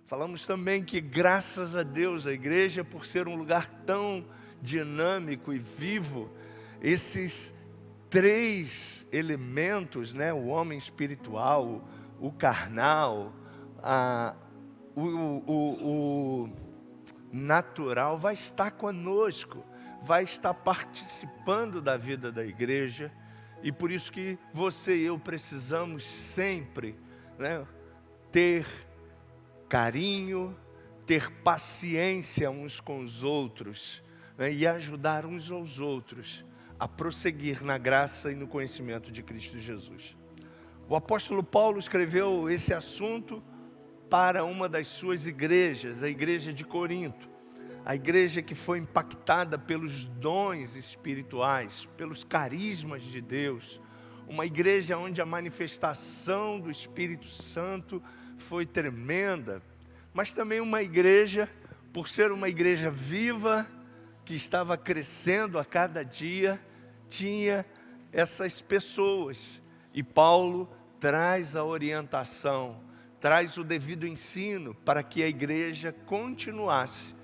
Falamos também que, graças a Deus, a igreja, por ser um lugar tão dinâmico e vivo, esses três elementos, né, o homem espiritual, o carnal, o natural, vai estar conosco, vai estar participando da vida da igreja. E por isso que você e eu precisamos sempre, né, ter carinho, ter paciência uns com os outros, né, e ajudar uns aos outros a prosseguir na graça e no conhecimento de Cristo Jesus. O apóstolo Paulo escreveu esse assunto para uma das suas igrejas, a igreja de Corinto, a igreja que foi impactada pelos dons espirituais, pelos carismas de Deus, uma igreja onde a manifestação do Espírito Santo foi tremenda, mas também uma igreja, por ser uma igreja viva, que estava crescendo a cada dia, tinha essas pessoas. E Paulo traz a orientação, traz o devido ensino para que a igreja continuasse,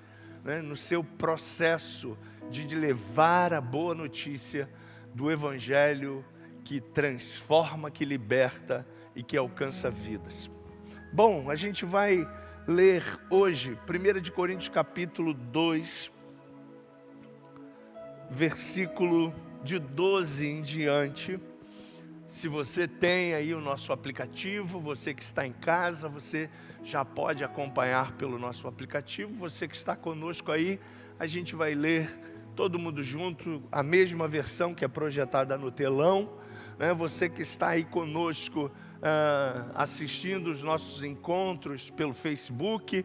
né, no seu processo de levar a boa notícia do Evangelho que transforma, que liberta e que alcança vidas. Bom, a gente vai ler hoje 1 de Coríntios capítulo 2, versículo de 12 em diante. Se você tem aí o nosso aplicativo, você que está em casa, você já pode acompanhar pelo nosso aplicativo. Você que está conosco aí, a gente vai ler todo mundo junto, a mesma versão que é projetada no telão, né? Você que está aí conosco, assistindo os nossos encontros pelo Facebook,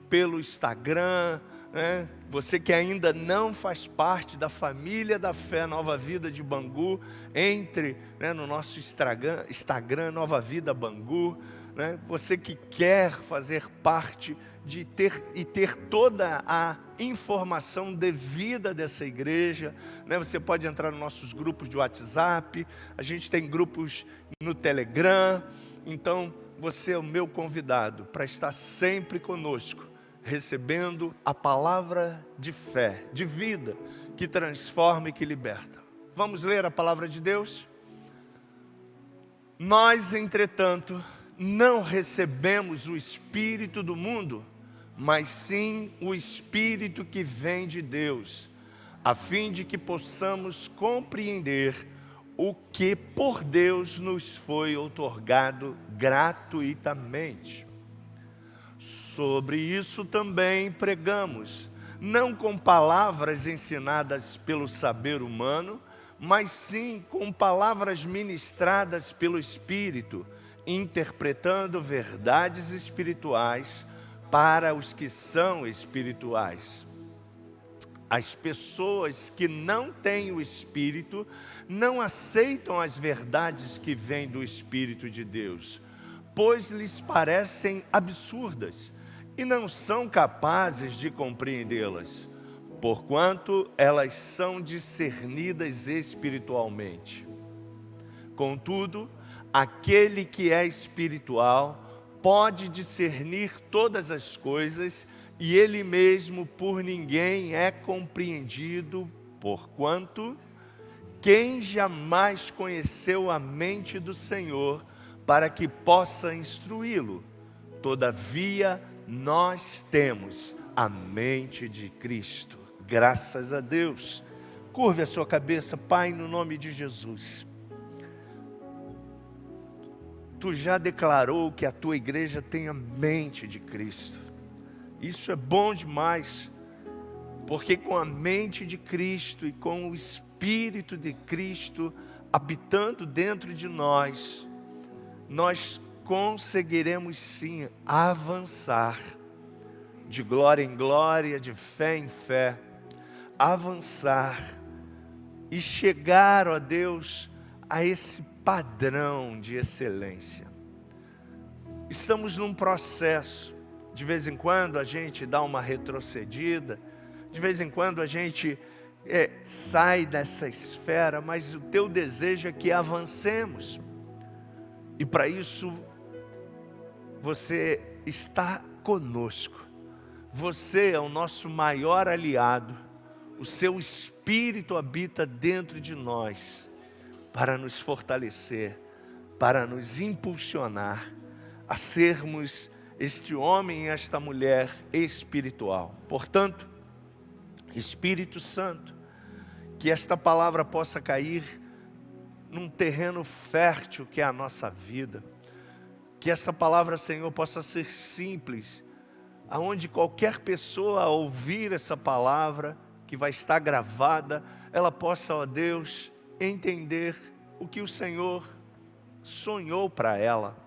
pelo Instagram, né? Você que ainda não faz parte da família da Fé Nova Vida de Bangu, entre, né, no nosso Instagram Nova Vida Bangu, né? Você que quer fazer parte de ter toda a informação devida dessa igreja, né? Você pode entrar nos nossos grupos de WhatsApp, a gente tem grupos no Telegram. Então você é o meu convidado para estar sempre conosco, recebendo a palavra de fé, de vida, que transforma e que liberta. Vamos ler a palavra de Deus? Nós, entretanto, não recebemos o Espírito do mundo, mas sim o Espírito que vem de Deus, a fim de que possamos compreender o que por Deus nos foi outorgado gratuitamente. Sobre isso também pregamos, não com palavras ensinadas pelo saber humano, mas sim com palavras ministradas pelo Espírito, interpretando verdades espirituais para os que são espirituais. As pessoas que não têm o Espírito não aceitam as verdades que vêm do Espírito de Deus, pois lhes parecem absurdas e não são capazes de compreendê-las, porquanto elas são discernidas espiritualmente. Contudo, aquele que é espiritual pode discernir todas as coisas, e ele mesmo por ninguém é compreendido, porquanto quem jamais conheceu a mente do Senhor para que possa instruí-lo? Todavia, nós temos a mente de Cristo. Graças a Deus. Curve a sua cabeça, Pai, no nome de Jesus. Tu já declarou que a tua igreja tem a mente de Cristo. Isso é bom demais, porque com a mente de Cristo e com o Espírito de Cristo habitando dentro de nós, nós conseguiremos sim avançar de glória em glória, de fé em fé, avançar e chegar, ó Deus, a esse padrão de excelência. Estamos num processo, de vez em quando a gente dá uma retrocedida, de vez em quando a gente sai dessa esfera, mas o teu desejo é que avancemos. E para isso, você está conosco. Você é o nosso maior aliado. O seu Espírito habita dentro de nós para nos fortalecer, para nos impulsionar a sermos este homem e esta mulher espiritual. Portanto, Espírito Santo, que esta palavra possa cair num terreno fértil que é a nossa vida. Que essa palavra, Senhor, possa ser simples, aonde qualquer pessoa ao ouvir essa palavra, que vai estar gravada, ela possa, ó Deus, entender o que o Senhor sonhou para ela.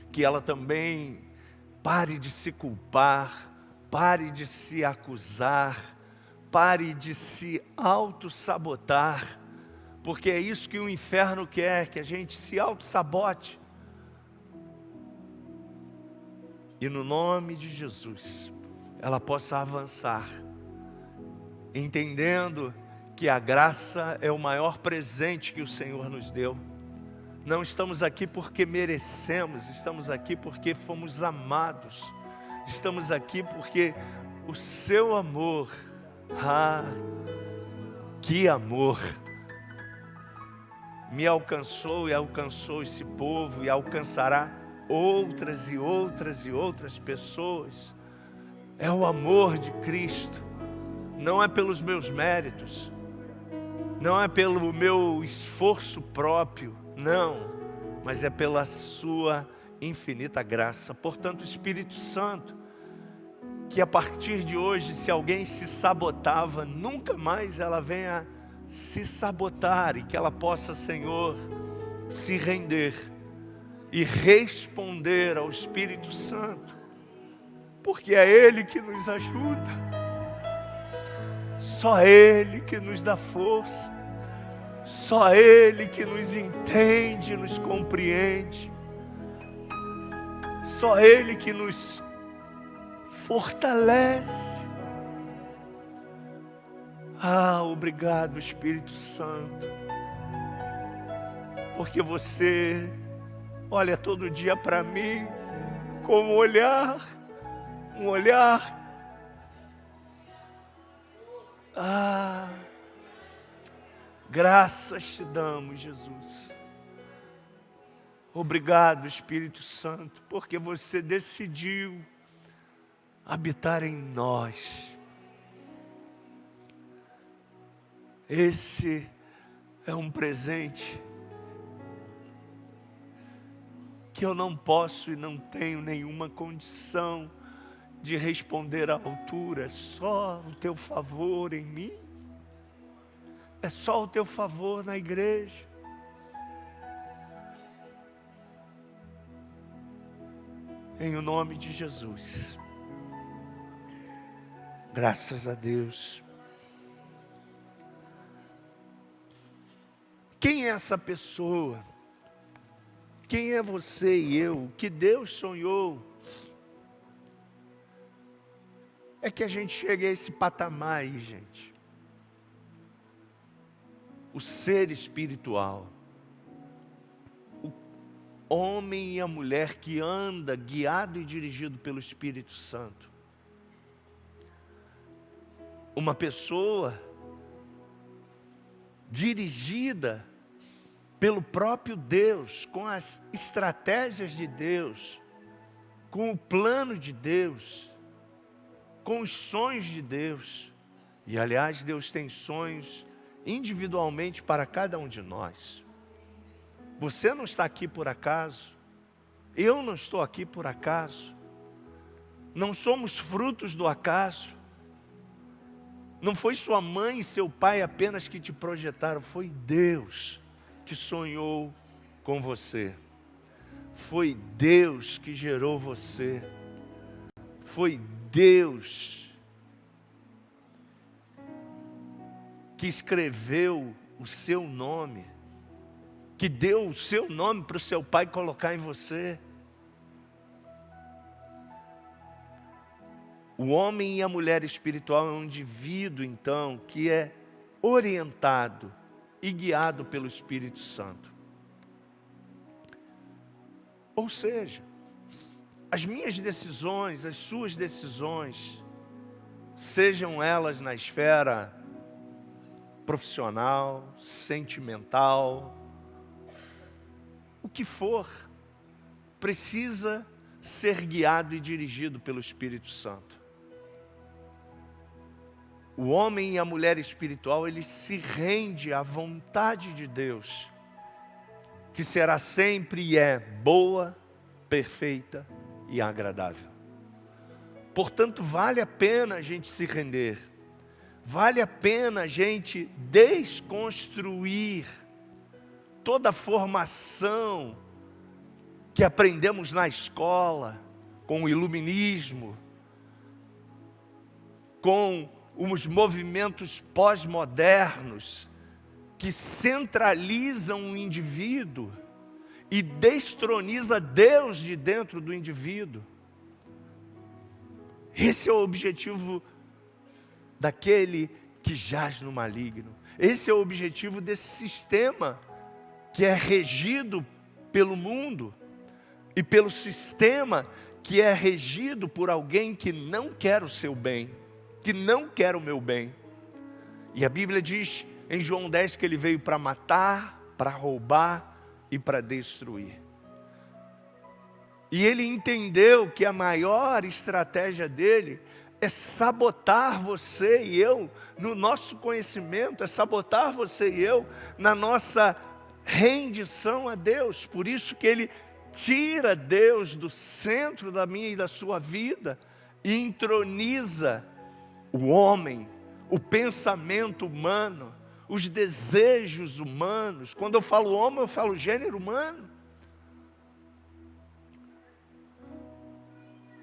Que ela também pare de se culpar, pare de se acusar, pare de se auto-sabotar, porque é isso que o inferno quer, que a gente se auto-sabote. E no nome de Jesus, ela possa avançar, entendendo que a graça é o maior presente que o Senhor nos deu. Não estamos aqui porque merecemos, estamos aqui porque fomos amados. Estamos aqui porque o seu amor, que amor, me alcançou e alcançou esse povo e alcançará outras e outras e outras pessoas. É o amor de Cristo, não é pelos meus méritos, não é pelo meu esforço próprio, não, mas é pela sua infinita graça. Portanto, Espírito Santo, que a partir de hoje, se alguém se sabotava, nunca mais ela venha se sabotar, e que ela possa, Senhor, se render e responder ao Espírito Santo, porque é Ele que nos ajuda, só Ele que nos dá força, só Ele que nos entende, nos compreende, só Ele que nos fortalece. Obrigado, Espírito Santo, porque você olha todo dia para mim com um olhar, graças te damos, Jesus. Obrigado, Espírito Santo, porque você decidiu habitar em nós. Esse é um presente que eu não posso e não tenho nenhuma condição de responder à altura. É só o teu favor em mim, é só o teu favor na igreja. Em o nome de Jesus, graças a Deus. Quem é essa pessoa? Quem é você e eu? O que Deus sonhou é que a gente chegue a esse patamar aí, gente. O ser espiritual, o homem e a mulher que anda guiado e dirigido pelo Espírito Santo. Uma pessoa dirigida pelo próprio Deus, com as estratégias de Deus, com o plano de Deus, com os sonhos de Deus. E aliás, Deus tem sonhos individualmente para cada um de nós. Você não está aqui por acaso, eu não estou aqui por acaso, não somos frutos do acaso. Não foi sua mãe e seu pai apenas que te projetaram, foi Deus que sonhou com você. Foi Deus que gerou você. Foi Deus que escreveu o seu nome, que deu o seu nome para o seu pai colocar em você. O homem e a mulher espiritual é um indivíduo, então, que é orientado e guiado pelo Espírito Santo. Ou seja, as minhas decisões, as suas decisões, sejam elas na esfera profissional, sentimental, o que for, precisa ser guiado e dirigido pelo Espírito Santo. O homem e a mulher espiritual, ele se rende à vontade de Deus, que será sempre e é boa, perfeita e agradável. Portanto, vale a pena a gente se render, vale a pena a gente desconstruir toda a formação que aprendemos na escola, com o iluminismo, com os movimentos pós-modernos, que centralizam o indivíduo e destroniza Deus de dentro do indivíduo. Esse é o objetivo daquele que jaz no maligno. Esse é o objetivo desse sistema que é regido pelo mundo e pelo sistema que é regido por alguém que não quer o seu bem, que não quer o meu bem. E a Bíblia diz em João 10 que ele veio para matar, para roubar e para destruir. E ele entendeu que a maior estratégia dele é sabotar você e eu no nosso conhecimento, é sabotar você e eu na nossa rendição a Deus. Por isso que ele tira Deus do centro da minha e da sua vida e entroniza o homem, o pensamento humano, os desejos humanos. Quando eu falo homem, eu falo gênero humano.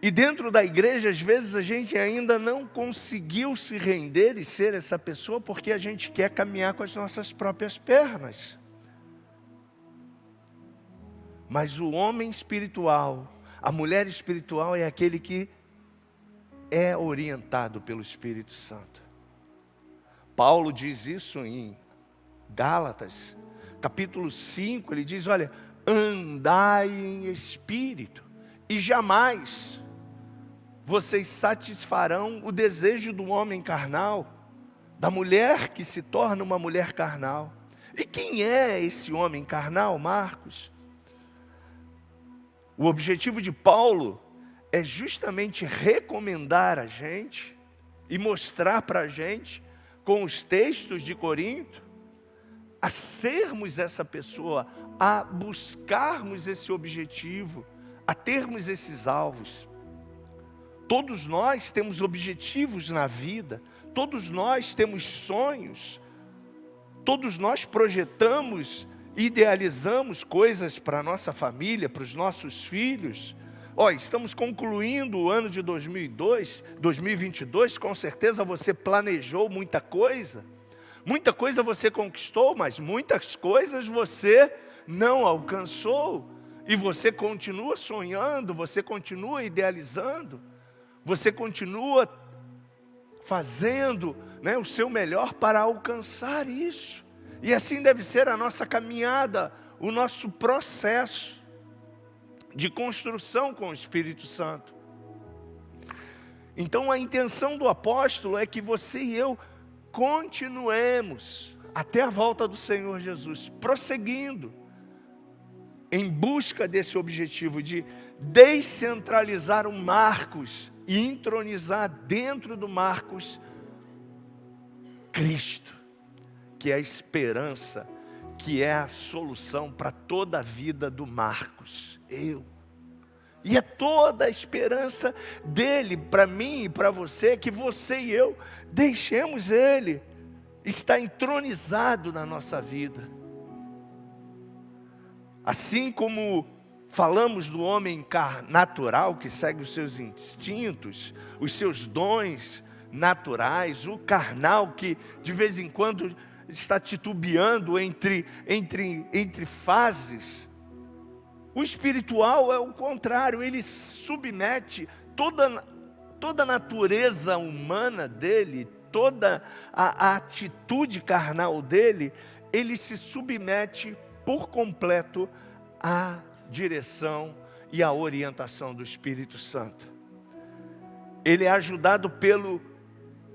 E dentro da igreja, às vezes, a gente ainda não conseguiu se render e ser essa pessoa, porque a gente quer caminhar com as nossas próprias pernas. Mas o homem espiritual, a mulher espiritual é aquele que é orientado pelo Espírito Santo. Paulo diz isso em Gálatas, capítulo 5, ele diz, olha, andai em espírito, e jamais vocês satisfarão o desejo do homem carnal, da mulher que se torna uma mulher carnal. E quem é esse homem carnal, Marcos? O objetivo de Paulo é justamente recomendar a gente e mostrar para a gente, com os textos de Corinto, a sermos essa pessoa, a buscarmos esse objetivo, a termos esses alvos. Todos nós temos objetivos na vida, todos nós temos sonhos, todos nós projetamos, idealizamos coisas para a nossa família, para os nossos filhos. Estamos concluindo o ano de 2022, com certeza você planejou muita coisa você conquistou, mas muitas coisas você não alcançou, e você continua sonhando, você continua idealizando, você continua fazendo, o seu melhor para alcançar isso. E assim deve ser a nossa caminhada, o nosso processo de construção com o Espírito Santo. Então a intenção do apóstolo é que você e eu continuemos até a volta do Senhor Jesus, prosseguindo em busca desse objetivo de descentralizar o Marcos e entronizar dentro do Marcos Cristo, que é a esperança, que é a solução para toda a vida do Marcos, E é toda a esperança dele para mim e para você, que você e eu deixemos ele estar entronizado na nossa vida. Assim como falamos do homem natural, que segue os seus instintos, os seus dons naturais, o carnal que de vez em quando está titubeando entre fases. O espiritual é o contrário, ele submete toda a natureza humana dele, toda a atitude carnal dele, ele se submete por completo à direção e a orientação do Espírito Santo. Ele é ajudado pelo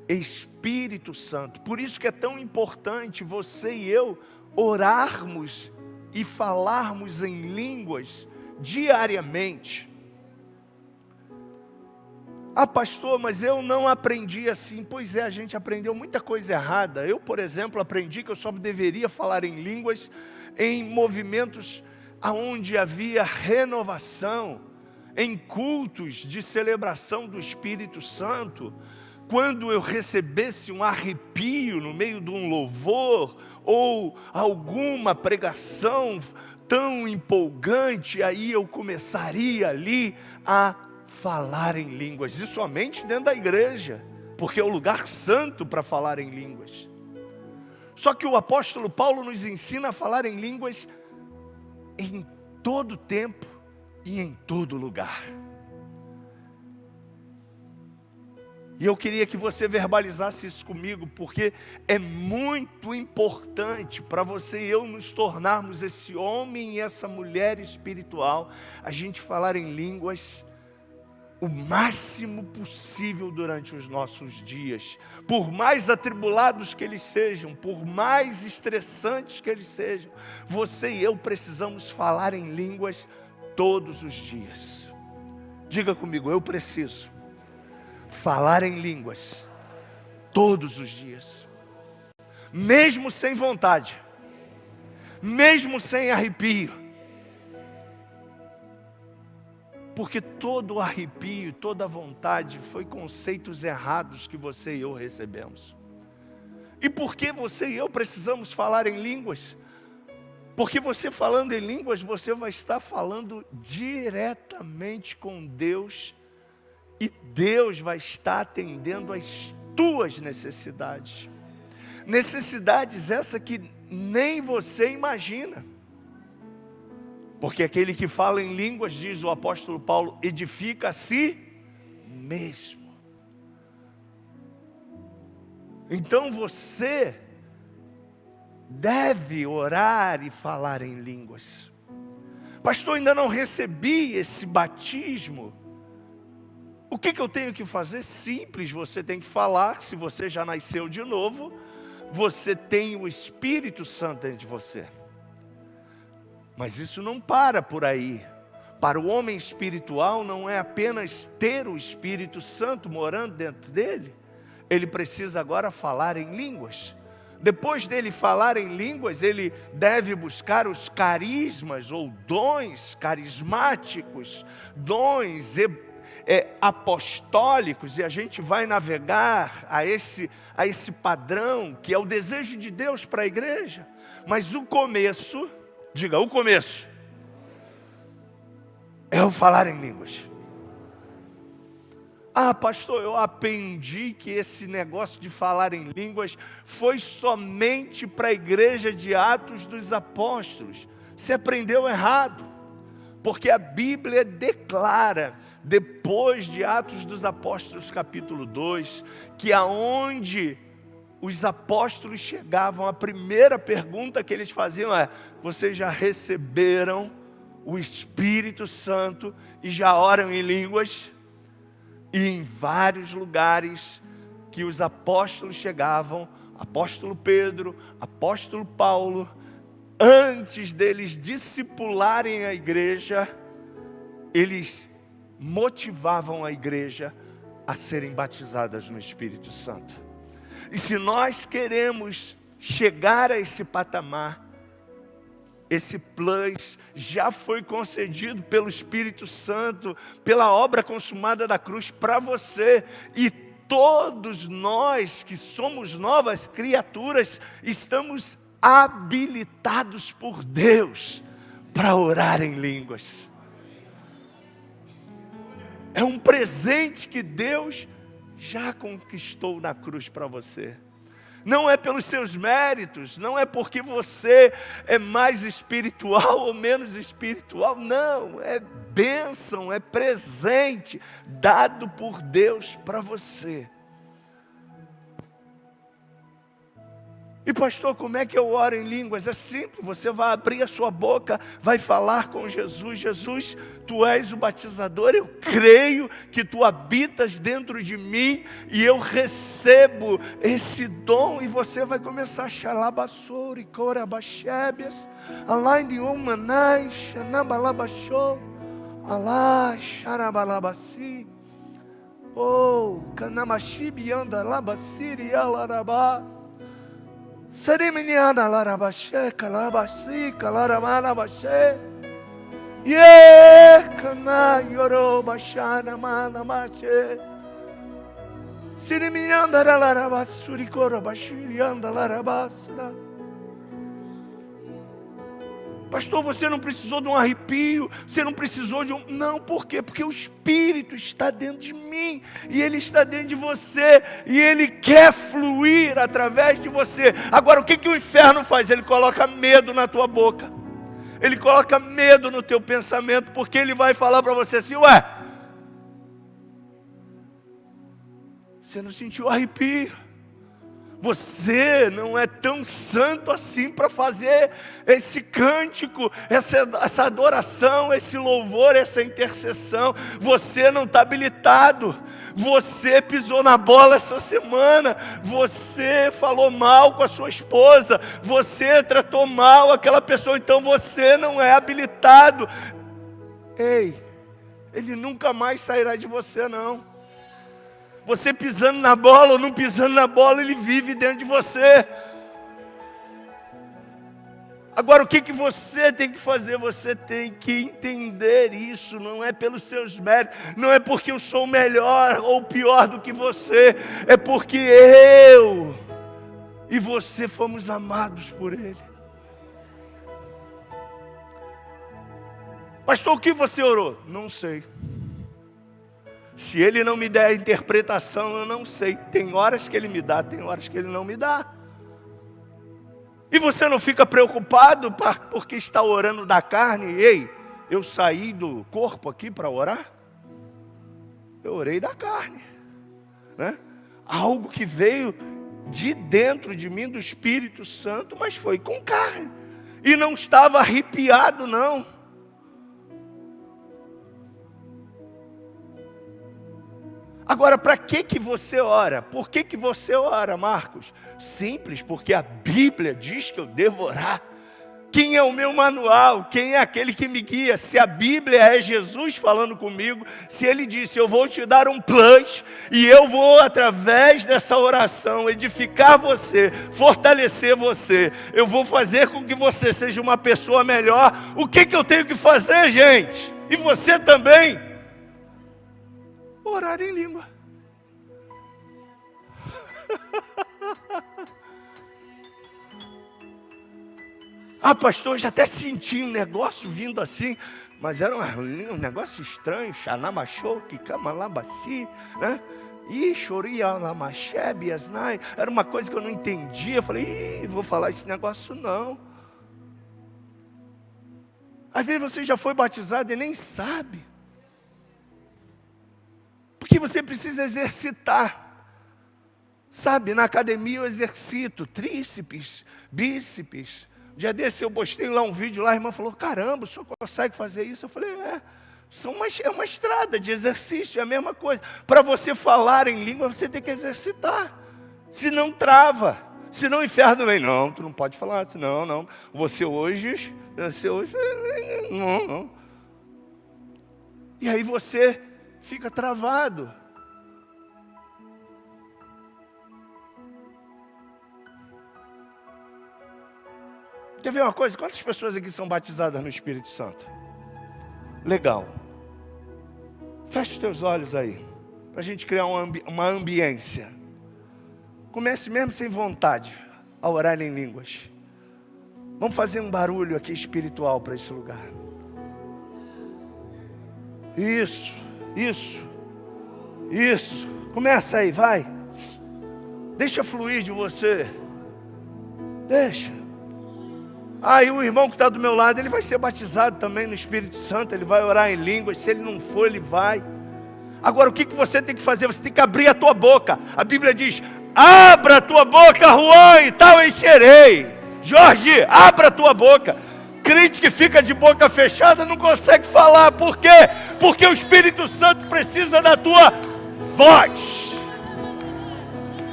Espírito Santo. Por isso que é tão importante você e eu orarmos e falarmos em línguas diariamente. Ah, pastor, mas eu não aprendi assim. Pois é, a gente aprendeu muita coisa errada. Eu, por exemplo, aprendi que eu só deveria falar em línguas em movimentos onde havia renovação, em cultos de celebração do Espírito Santo, quando eu recebesse um arrepio no meio de um louvor, ou alguma pregação tão empolgante, aí eu começaria ali a falar em línguas, e somente dentro da igreja, porque é o lugar santo para falar em línguas. Só que o apóstolo Paulo nos ensina a falar em línguas em todo tempo e em todo lugar. E eu queria que você verbalizasse isso comigo, porque é muito importante para você e eu nos tornarmos esse homem e essa mulher espiritual, a gente falar em línguas o máximo possível durante os nossos dias, por mais atribulados que eles sejam, por mais estressantes que eles sejam, você e eu precisamos falar em línguas todos os dias. Diga comigo, eu preciso falar em línguas todos os dias, mesmo sem vontade, mesmo sem arrepio, porque todo arrepio, toda vontade foi conceitos errados que você e eu recebemos. E por que você e eu precisamos falar em línguas? Porque você falando em línguas, você vai estar falando diretamente com Deus, e Deus vai estar atendendo às tuas necessidades. Necessidades essas que nem você imagina. Porque aquele que fala em línguas, diz o apóstolo Paulo, edifica a si mesmo. Então você deve orar e falar em línguas. Pastor, ainda não recebi esse batismo. O que eu tenho que fazer? Simples, você tem que falar. Se você já nasceu de novo, você tem o Espírito Santo dentro de você. Mas isso não para por aí. Para o homem espiritual não é apenas ter o Espírito Santo morando dentro dele. Ele precisa agora falar em línguas. Depois dele falar em línguas, ele deve buscar os carismas ou dons carismáticos, dons apostólicos, e a gente vai navegar a esse padrão, que é o desejo de Deus para a igreja. Mas o começo, diga, o começo é o falar em línguas. Ah, pastor, eu aprendi que esse negócio de falar em línguas foi somente para a igreja de Atos dos Apóstolos. Você aprendeu errado, porque a Bíblia declara, depois de Atos dos Apóstolos capítulo 2, que aonde os apóstolos chegavam, a primeira pergunta que eles faziam é: vocês já receberam o Espírito Santo e já oram em línguas? E em vários lugares que os apóstolos chegavam, apóstolo Pedro, apóstolo Paulo, antes deles discipularem a igreja, eles motivavam a igreja a serem batizadas no Espírito Santo. E se nós queremos chegar a esse patamar, esse plus já foi concedido pelo Espírito Santo, pela obra consumada da cruz para você. E todos nós que somos novas criaturas, estamos habilitados por Deus para orar em línguas. É um presente que Deus já conquistou na cruz para você. Não é pelos seus méritos, não é porque você é mais espiritual ou menos espiritual, não, é bênção, é presente dado por Deus para você. E pastor, como é que eu oro em línguas? É simples, você vai abrir a sua boca, vai falar com Jesus. Jesus, tu és o batizador, eu creio que tu habitas dentro de mim e eu recebo esse dom. E você vai começar a xalabassori, corabaxébias, alain humanais, xanabalabachou, alá, xarabalabassi, oh, canamaxibi anda labaciri alarabá. Seriminiana larabaxé, calabassi, calaramanabaxé. Ye, cana, yoro, baixana, manamaxé. Siriminianda larabassuri, cora, baixirianda, larabassura. Pastor, você não precisou de um arrepio, você não precisou de um... Não, por quê? Porque o Espírito está dentro de mim, e Ele está dentro de você, e Ele quer fluir através de você. Agora, o que o inferno faz? Ele coloca medo na tua boca, ele coloca medo no teu pensamento, porque ele vai falar para você assim, ué, você não sentiu arrepio? Você não é tão santo assim para fazer esse cântico, essa adoração, esse louvor, essa intercessão. Você não está habilitado. Você pisou na bola essa semana. Você falou mal com a sua esposa. Você tratou mal aquela pessoa. Então você não é habilitado. Ei, ele nunca mais sairá de você, não. Você pisando na bola ou não pisando na bola, ele vive dentro de você. Agora, o que você tem que fazer? Você tem que entender isso. Não é pelos seus méritos, não é porque eu sou melhor ou pior do que você. É porque eu e você fomos amados por Ele. Pastor, o que você orou? Não sei. Se Ele não me der a interpretação, eu não sei. Tem horas que Ele me dá, tem horas que Ele não me dá. E você não fica preocupado porque está orando da carne? Ei, eu saí do corpo aqui para orar? Eu orei da carne, né? Algo que veio de dentro de mim, do Espírito Santo, mas foi com carne. E não estava arrepiado, não. Agora, para que você ora? Por que você ora, Marcos? Simples, porque a Bíblia diz que eu devo orar. Quem é o meu manual? Quem é aquele que me guia? Se a Bíblia é Jesus falando comigo, se Ele disse, eu vou te dar um plus, e eu vou, através dessa oração, edificar você, fortalecer você, eu vou fazer com que você seja uma pessoa melhor. O que eu tenho que fazer, gente? E você também? Orar em língua. Ah, pastor, eu já até senti um negócio vindo assim, mas era um negócio estranho, xanamachou, kikamalabassi, né? Ih, choria lamachebias, né? Era uma coisa que eu não entendia. Eu falei, vou falar esse negócio não. Às vezes você já foi batizado e nem sabe. Porque você precisa exercitar. Sabe, na academia eu exercito tríceps, bíceps. Um dia desse eu postei lá um vídeo lá, a irmã falou, caramba, o senhor consegue fazer isso? Eu falei, é uma estrada de exercício, é a mesma coisa. Para você falar em língua, você tem que exercitar. Senão trava, senão o inferno vem. Não, tu não pode falar, não. Você hoje, não. E aí você fica travado. Quer ver uma coisa? Quantas pessoas aqui são batizadas no Espírito Santo? Legal. Fecha os teus olhos aí, para a gente criar uma ambiência. Comece mesmo sem vontade a orar em línguas. Vamos fazer um barulho aqui espiritual para esse lugar. Isso. Começa aí, vai. Deixa fluir de você. Deixa. E o irmão que está do meu lado, ele vai ser batizado também no Espírito Santo. Ele vai orar em línguas. Se ele não for, ele vai. Agora, o que você tem que fazer? Você tem que abrir a tua boca. A Bíblia diz, Abra a tua boca, Juan, e tal encherei. Jorge, abra a tua boca. Crente que fica de boca fechada não consegue falar. Por quê? Porque o Espírito Santo precisa da tua voz.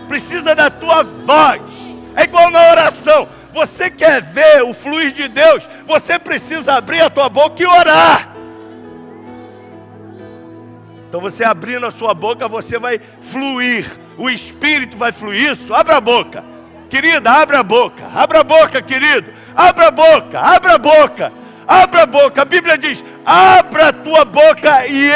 Precisa da tua voz. É igual na oração. Você quer ver o fluir de Deus? Você precisa abrir a tua boca e orar. Então você abrindo a sua boca, você vai fluir. O Espírito vai fluir. Isso, abra a boca. Querida, abra a boca. Abra a boca, querido. Abra a boca, abra a boca. Abra a boca. A Bíblia diz, abra a tua boca e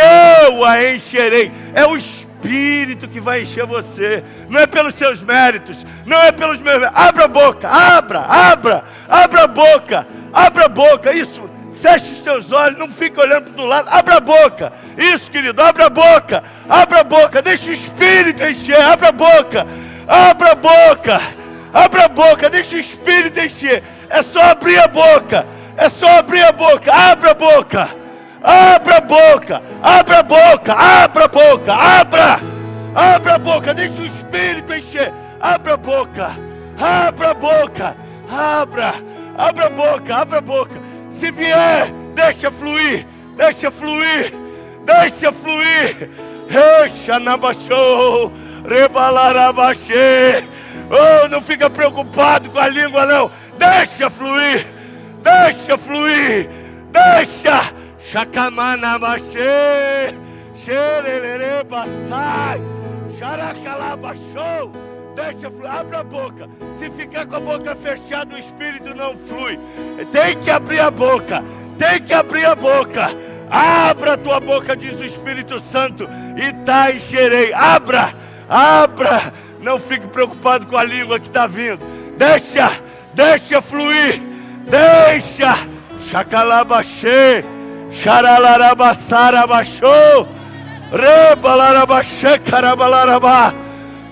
eu a encherei. É o Espírito que vai encher você. Não é pelos seus méritos. Não é pelos meus méritos. Abra a boca, abra a boca. Abra a boca, isso. Feche os teus olhos, não fique olhando para o lado. Abra a boca. Isso, querido, abra a boca. Abra a boca, deixa o Espírito encher. Abra a boca. Abra a boca. Abra a boca, deixa o Espírito encher. É só abrir a boca. É só abrir a boca. Abra a boca. Abra a boca. Abra a boca. Abra a boca. Abra. Abra a boca, deixa o Espírito encher. Abra a boca. Abra a boca. Abra. Abra a boca. Abra a boca. Se vier, deixa fluir, deixa fluir, deixa fluir. Deixa na baixou, rebalarabaxê. Oh, não fica preocupado com a língua não. Deixa fluir, deixa fluir, deixa. Chacamanabaxê, xererê passai, xaracalabaxou. Deixa fluir, abra a boca. Se ficar com a boca fechada, o Espírito não flui. Tem que abrir a boca. Tem que abrir a boca. Abra a tua boca, diz o Espírito Santo, e tá encherei. Abra, abra. Não fique preocupado com a língua que está vindo. Deixa fluir. Deixa. Chacalabaxê, xaralarabaçarabaxô, rebalarabaxê, carabalarabá.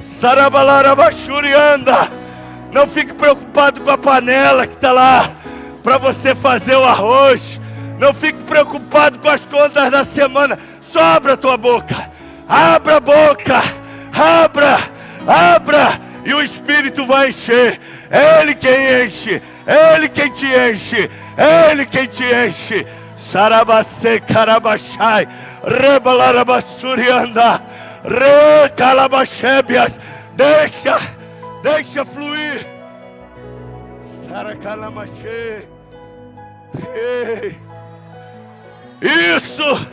Sarabalarabachurianda. Não fique preocupado com a panela que está lá para você fazer o arroz. Não fique preocupado com as contas da semana. Só abra a tua boca. Abra a boca. Abra. E o Espírito vai encher. Ele quem enche. Ele quem te enche. Ele quem te enche. Sarabacê carabachai. Rebalarabaçurianda. Recalabaxébias, deixa fluir. Saracalamaxê. Isso.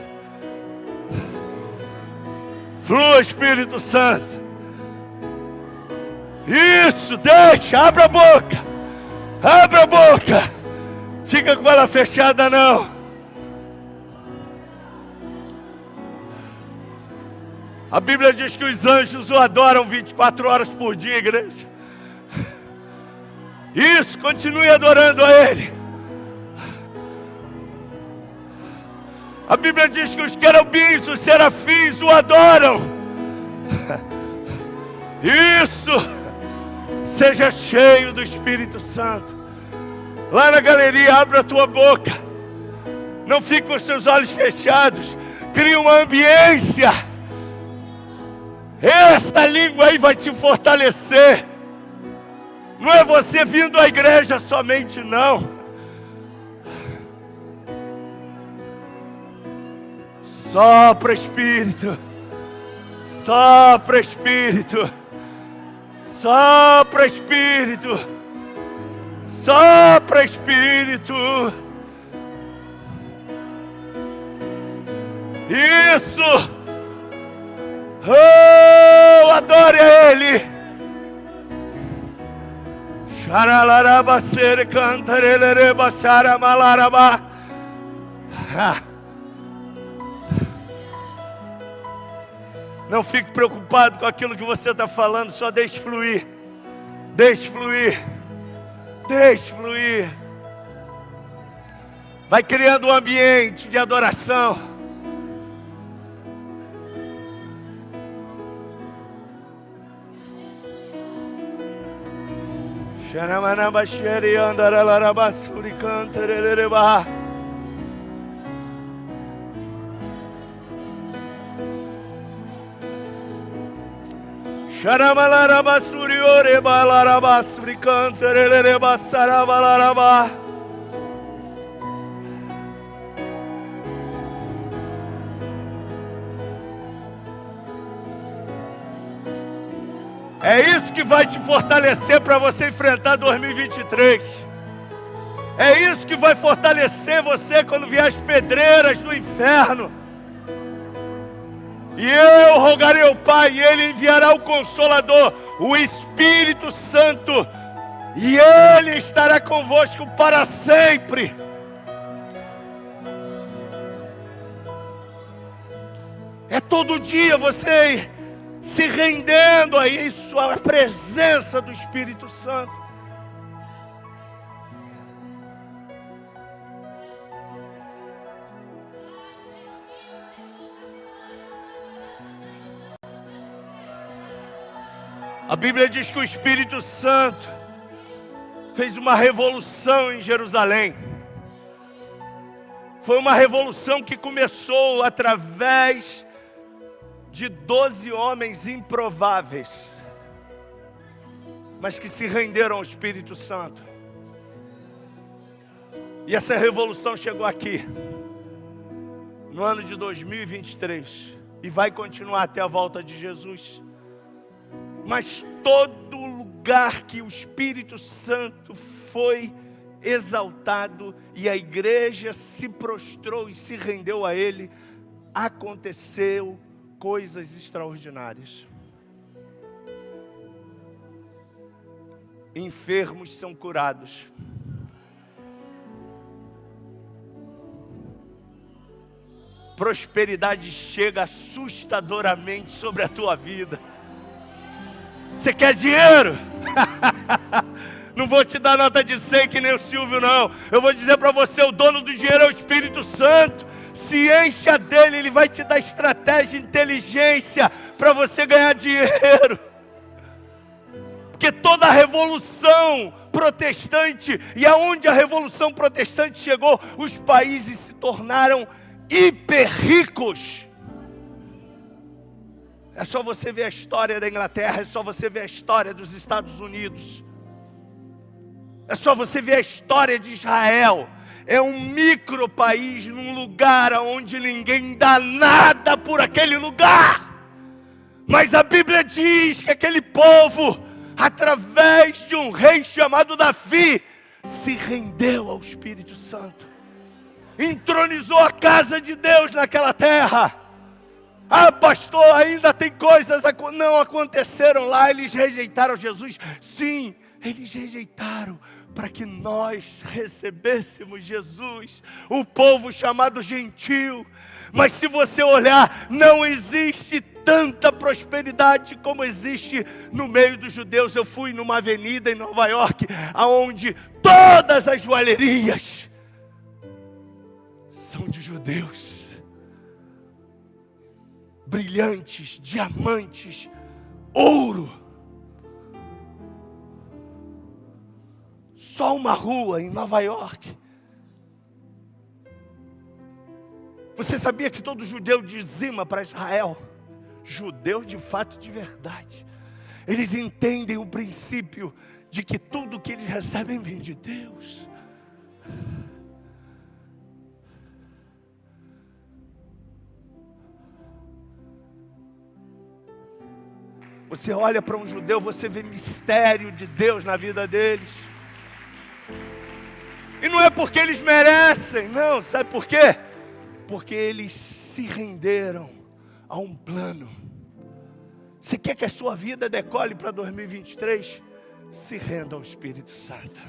Flua, Espírito Santo. Isso, deixa, abra a boca. Abra a boca. Fica com ela fechada não. A Bíblia diz que os anjos o adoram 24 horas por dia, igreja. Isso, continue adorando a Ele. A Bíblia diz que os querubins, os serafins o adoram. Isso, seja cheio do Espírito Santo. Lá na galeria, abra a tua boca. Não fique com os seus olhos fechados. Crie uma ambiência. Essa língua aí vai te fortalecer. Não é você vindo à igreja somente, não. Sopra, Espírito. Sopra, Espírito. Sopra, Espírito. Sopra, Espírito. Isso. Oh, adore a Ele. Xaralarabacere cantarelere xaramalarabá. Não fique preocupado com aquilo que você está falando, só deixe fluir. Deixe fluir. Deixe fluir. Vai criando um ambiente de adoração. Xaramanabacheri andaralarabassuri cantareleba. É isso que vai te fortalecer para você enfrentar 2023. É isso que vai fortalecer você quando vier as pedreiras do inferno. E eu rogarei ao Pai, e Ele enviará o Consolador, o Espírito Santo, e Ele estará convosco para sempre. É todo dia você se rendendo a isso, à presença do Espírito Santo. A Bíblia diz que o Espírito Santo fez uma revolução em Jerusalém. Foi uma revolução que começou através de 12 homens improváveis, mas que se renderam ao Espírito Santo. E essa revolução chegou aqui, no ano de 2023, e vai continuar até a volta de Jesus. Mas todo lugar que o Espírito Santo foi exaltado e a igreja se prostrou e se rendeu a Ele, aconteceu coisas extraordinárias. Enfermos são curados. Prosperidade chega assustadoramente sobre a tua vida. Você quer dinheiro? Não vou te dar nota de 100 que nem o Silvio, não. Eu vou dizer para você, o dono do dinheiro é o Espírito Santo. Se encha dele, ele vai te dar estratégia e inteligência para você ganhar dinheiro. Porque toda a revolução protestante, e aonde a revolução protestante chegou, os países se tornaram hiper ricos. É só você ver a história da Inglaterra, é só você ver a história dos Estados Unidos. É só você ver a história de Israel. É um micro país num lugar onde ninguém dá nada por aquele lugar. Mas a Bíblia diz que aquele povo, através de um rei chamado Davi, se rendeu ao Espírito Santo. Entronizou a casa de Deus naquela terra. Ah, pastor, ainda tem coisas que não aconteceram lá. Eles rejeitaram Jesus. Sim, eles rejeitaram para que nós recebêssemos Jesus, o povo chamado gentil. Mas se você olhar, não existe tanta prosperidade como existe no meio dos judeus. Eu fui numa avenida em Nova York, onde todas as joalherias são de judeus. Brilhantes, diamantes, ouro. Só uma rua em Nova York. Você sabia que todo judeu dizima para Israel? Judeu de fato, de verdade. Eles entendem o princípio de que tudo que eles recebem vem de Deus. Você olha para um judeu, você vê mistério de Deus na vida deles. E não é porque eles merecem, não, sabe por quê? Porque eles se renderam a um plano. Você quer que a sua vida decole para 2023? Se renda ao Espírito Santo.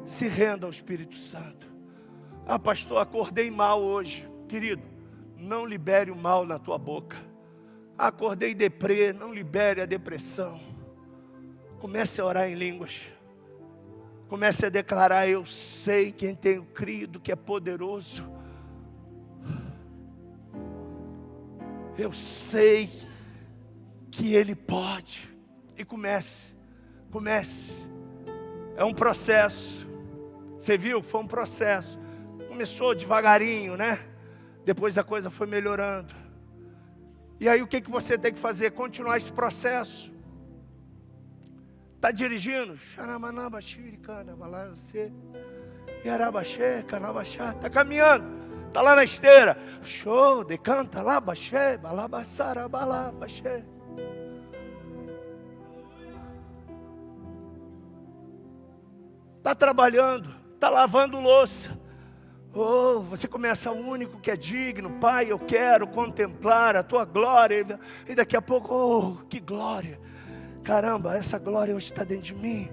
Se renda ao Espírito Santo. Ah, pastor, acordei mal hoje. Querido, não libere o mal na tua boca. Acordei deprê, não libere a depressão. Comece a orar em línguas. Comece a declarar: eu sei quem tenho crido que é poderoso. Eu sei que Ele pode. E comece. É um processo. Você viu? Foi um processo. Começou devagarinho, né? Depois a coisa foi melhorando. E aí o que você tem que fazer? Continuar esse processo. Está dirigindo? Está caminhando, está lá na esteira. Show, decanta lá, baxé, balabassara, balabaxé. Está trabalhando, está lavando louça. Oh, você começa, o único que é digno, Pai, eu quero contemplar a tua glória. E daqui a pouco, oh, que glória. Caramba, essa glória hoje está dentro de mim.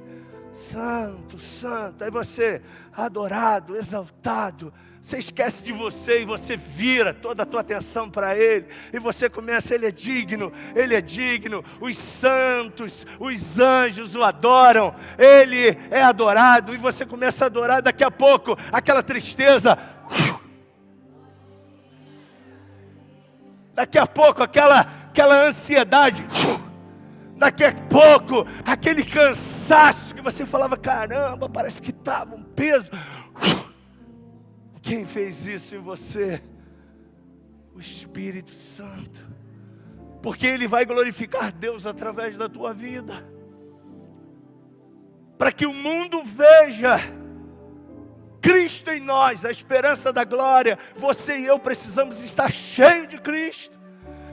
Santo, santo. Aí você, adorado, exaltado. Você esquece de você e você vira toda a tua atenção para Ele. E você começa, Ele é digno, Ele é digno. Os santos, os anjos o adoram. Ele é adorado. E você começa a adorar, daqui a pouco, aquela tristeza. Daqui a pouco, aquela ansiedade. Daqui a pouco, aquele cansaço que você falava, caramba, parece que estava um peso. Quem fez isso em você? O Espírito Santo. Porque Ele vai glorificar Deus através da tua vida. Para que o mundo veja Cristo em nós, a esperança da glória. Você e eu precisamos estar cheios de Cristo.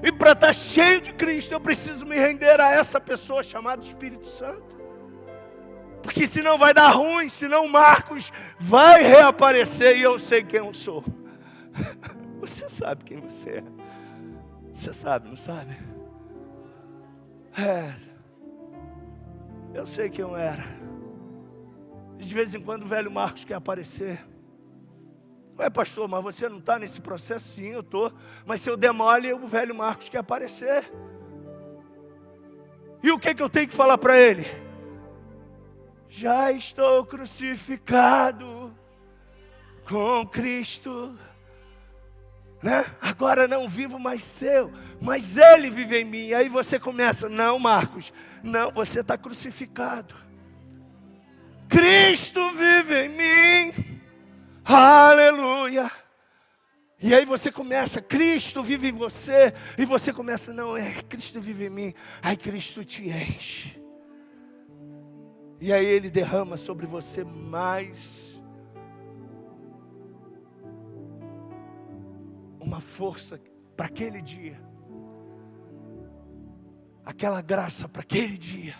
E para estar cheio de Cristo, eu preciso me render a essa pessoa chamada Espírito Santo. Porque senão vai dar ruim, senão Marcos vai reaparecer e eu sei quem eu sou. Você sabe quem você é. Você sabe, não sabe? Eu sei quem eu era. De vez em quando o velho Marcos quer aparecer. Ué, pastor, mas você não está nesse processo? Sim, eu estou. Mas se eu der mole, o velho Marcos quer aparecer. E o que eu tenho que falar para ele? Já estou crucificado com Cristo. Né? Agora não vivo mais eu, mas Ele vive em mim. Aí você começa, não, Marcos, não, você está crucificado. Cristo vive em mim. Aleluia. E aí você começa, Cristo vive em você. E você começa, não, Cristo vive em mim. Aí Cristo te enche. E aí Ele derrama sobre você mais uma força para aquele dia. Aquela graça para aquele dia.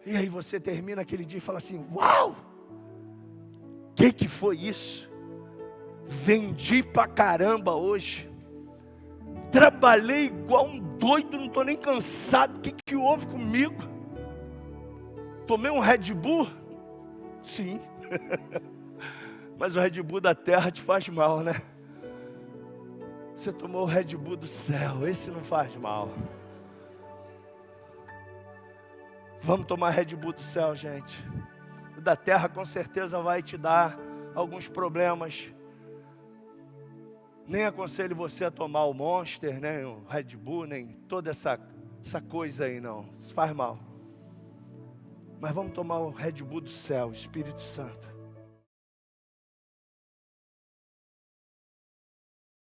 E aí você termina aquele dia e fala assim, uau! Que foi isso? Vendi pra caramba hoje. Trabalhei igual um doido, não estou nem cansado. O que houve comigo? Tomei um Red Bull? Sim. Mas o Red Bull da terra te faz mal, né? Você tomou o Red Bull do céu, esse não faz mal. Vamos tomar Red Bull do céu, gente. O da terra com certeza vai te dar alguns problemas. Nem aconselho você a tomar o Monster, nem o Red Bull, nem toda essa coisa aí não. Isso faz mal. Mas vamos tomar o Red Bull do céu, Espírito Santo.